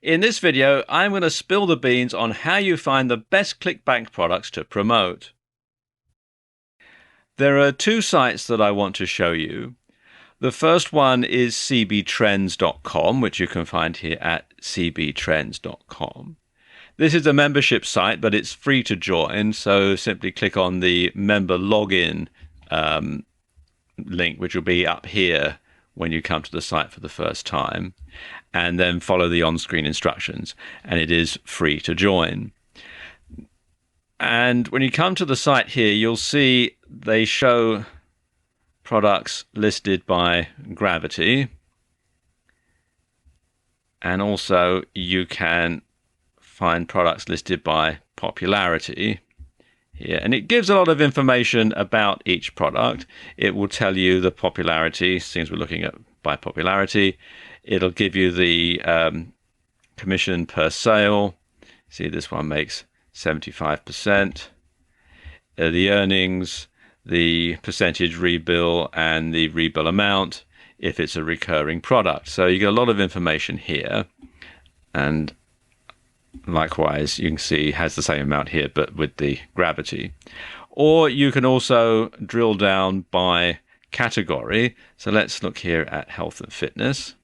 In this video, I'm going to spill the beans on how you find the best clickbank products to promote. There are two sites that I want to show you. The first one is cbtrends.com, which you can find here at cbtrends.com. This is a membership site, but it's free to join, so simply click on the member login link, which will be up here when you come to the site for the first time, and then follow the on-screen instructions, and it is free to join. And when you come to the site here, you'll see they show products listed by gravity, and also you can find products listed by popularity here, and it gives a lot of information about each product. It will tell you the popularity, since we're looking at by popularity. It'll give you the commission per sale. See, this one makes 75%. The earnings, the percentage rebill, and the rebill amount if it's a recurring product. So you get a lot of information here, and likewise, you can see it has the same amount here, but with the gravity. Or you can also drill down by category. So let's look here at health and fitness.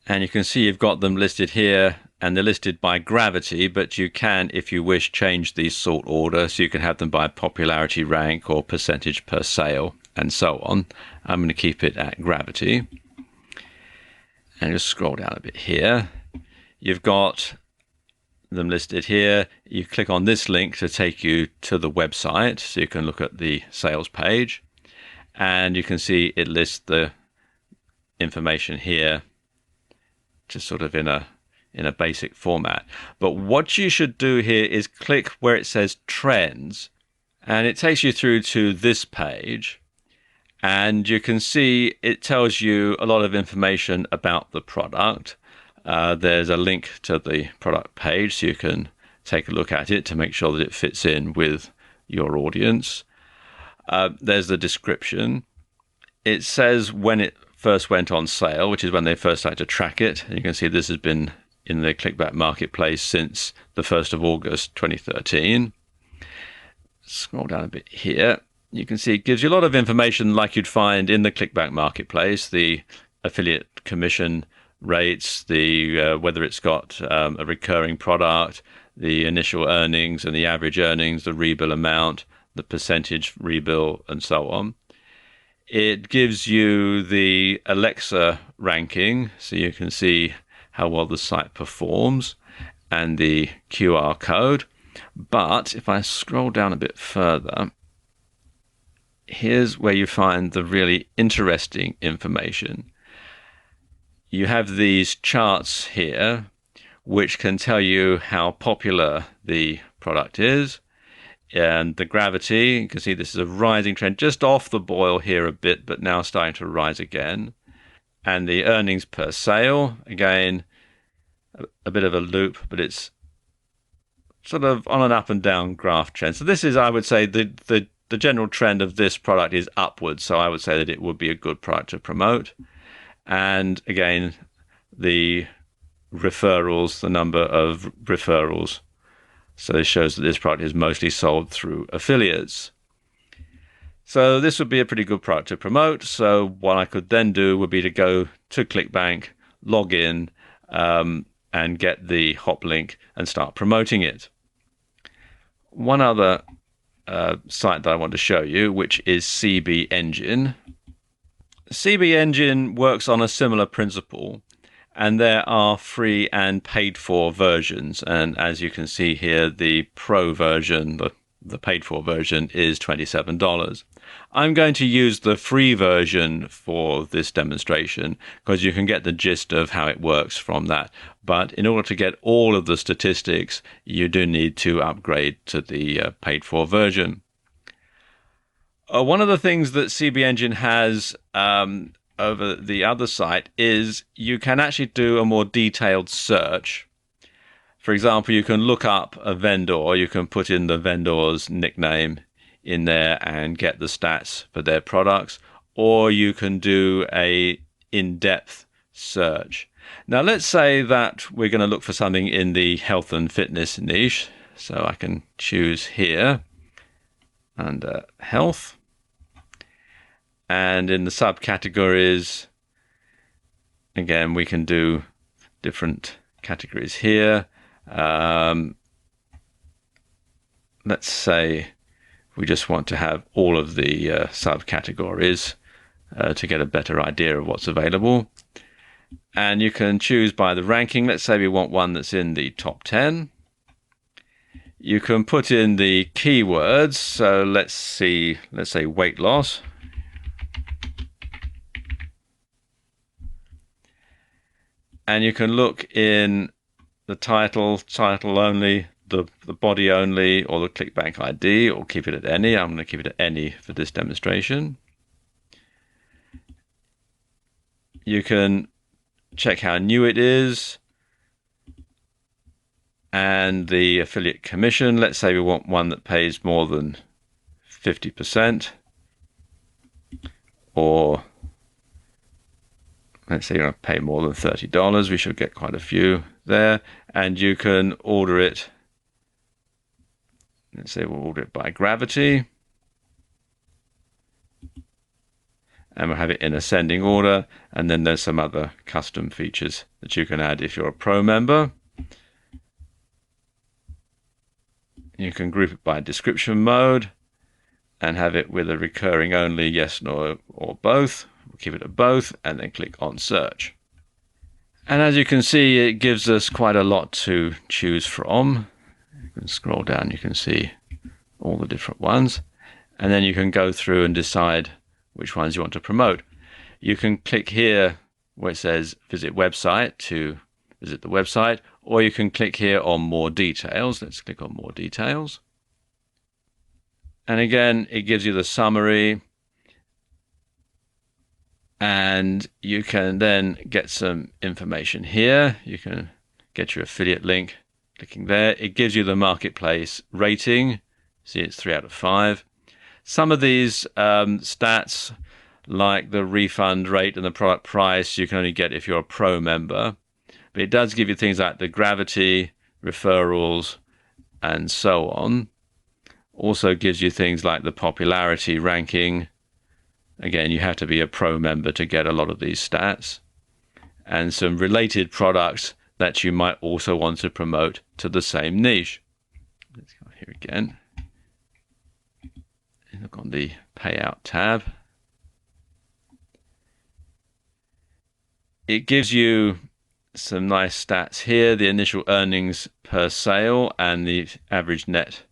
And you can see you've got them listed here, and they're listed by gravity, but you can, if you wish, change the sort order. So you can have them by popularity rank or percentage per sale, and so on. I'm going to keep it at gravity. And just scroll down a bit here. You've got them listed here. You click on this link to take you to the website, so you can look at the sales page, and you can see it lists the information here, just sort of in a basic format. But what you should do here is click where it says trends, and it takes you through to this page, and you can see it tells you a lot of information about the product. There's a link to the product page, so you can take a look at it to make sure that it fits in with your audience. There's the description. It says when it first went on sale, which is when they first started to track it. And you can see this has been in the Clickbank marketplace since the 1st of August 2013. Scroll down a bit here. You can see it gives you a lot of information like you'd find in the Clickbank marketplace, the affiliate commission rates, the whether it's got a recurring product, the initial earnings and the average earnings, the rebill amount, the percentage rebill, and so on. It gives you the Alexa ranking, so you can see how well the site performs, and the QR code. But if I scroll down a bit further, here's where you find the really interesting information. You have these charts here, which can tell you how popular the product is. And the gravity, you can see this is a rising trend, just off the boil here a bit, but now starting to rise again. And the earnings per sale, again, a bit of a loop, but it's sort of on an up and down graph trend. So this is, I would say, the general trend of this product is upwards. So I would say that it would be a good product to promote. And again, the referrals, the number of referrals. So this shows that this product is mostly sold through affiliates. So this would be a pretty good product to promote. So what I could then do would be to go to ClickBank, log in, and get the hop link and start promoting it. One other site that I want to show you, which is CB Engine. CB Engine works on a similar principle, and there are free and paid for versions. And as you can see here, the pro version, the paid for version, is $27. I'm going to use the free version for this demonstration because you can get the gist of how it works from that. But in order to get all of the statistics, you do need to upgrade to the paid for version. One of the things that CB Engine has over the other site is you can actually do a more detailed search. For example, you can look up a vendor, you can put in the vendor's nickname in there and get the stats for their products, or you can do a in-depth search. Now, let's say that we're going to look for something in the health and fitness niche. So I can choose here under health. And in the subcategories, again, we can do different categories here. Let's say we just want to have all of the subcategories to get a better idea of what's available. And you can choose by the ranking. Let's say we want one that's in the top 10. You can put in the keywords. So let's say weight loss. And you can look in the title only, the body only, or the ClickBank ID, or keep it at any. I'm going to keep it at any for this demonstration. You can check how new it is and the affiliate commission. Let's say we want one that pays more than 50%, or let's say you're going to pay more than $30. We should get quite a few there. And you can order it. Let's say we'll order it by gravity. And we'll have it in ascending order. And then there's some other custom features that you can add if you're a pro member. You can group it by description mode and have it with a recurring only, yes, no, or both. We'll keep it at both and then click on search. And as you can see, it gives us quite a lot to choose from. You can scroll down, you can see all the different ones. And then you can go through and decide which ones you want to promote. You can click here where it says visit website to visit the website, or you can click here on more details. Let's click on more details. And again, it gives you the summary. And you can then get some information here. You can get your affiliate link, clicking there. It gives you the marketplace rating. See, it's 3 out of 5. Some of these stats, like the refund rate and the product price, you can only get if you're a pro member. But it does give you things like the gravity, referrals, and so on. Also gives you things like the popularity ranking. Again, you have to be a pro member to get a lot of these stats. And some related products that you might also want to promote to the same niche. Let's go here again. And look on the payout tab. It gives you some nice stats here, the initial earnings per sale and the average net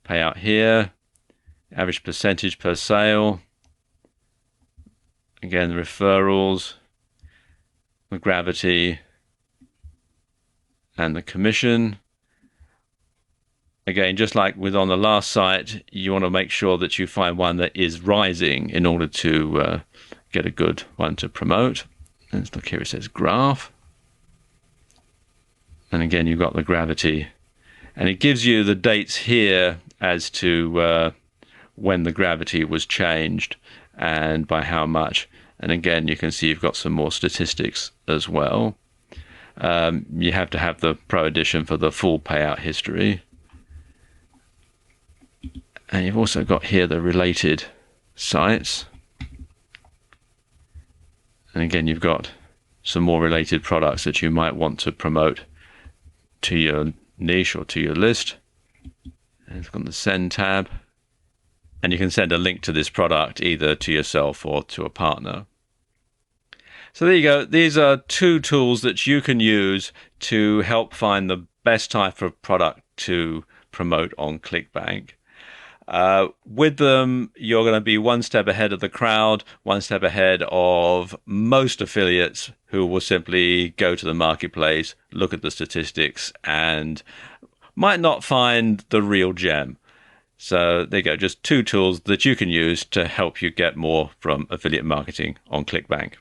payout here, average percentage per sale. Again, the referrals, the gravity, and the commission. Again, just like with on the last site, you want to make sure that you find one that is rising in order to get a good one to promote. Let's look here, it says graph. And again, you've got the gravity. And it gives you the dates here as to when the gravity was changed and by how much. And again, you can see you've got some more statistics as well. You have to have the Pro Edition for the full payout history. And you've also got here the related sites. And again, you've got some more related products that you might want to promote to your niche or to your list. And it's got the send tab. And you can send a link to this product either to yourself or to a partner. So there you go. These are 2 tools that you can use to help find the best type of product to promote on ClickBank. With them, you're going to be one step ahead of the crowd, one step ahead of most affiliates who will simply go to the marketplace, look at the statistics, and might not find the real gem. So there you go, just 2 tools that you can use to help you get more from affiliate marketing on ClickBank.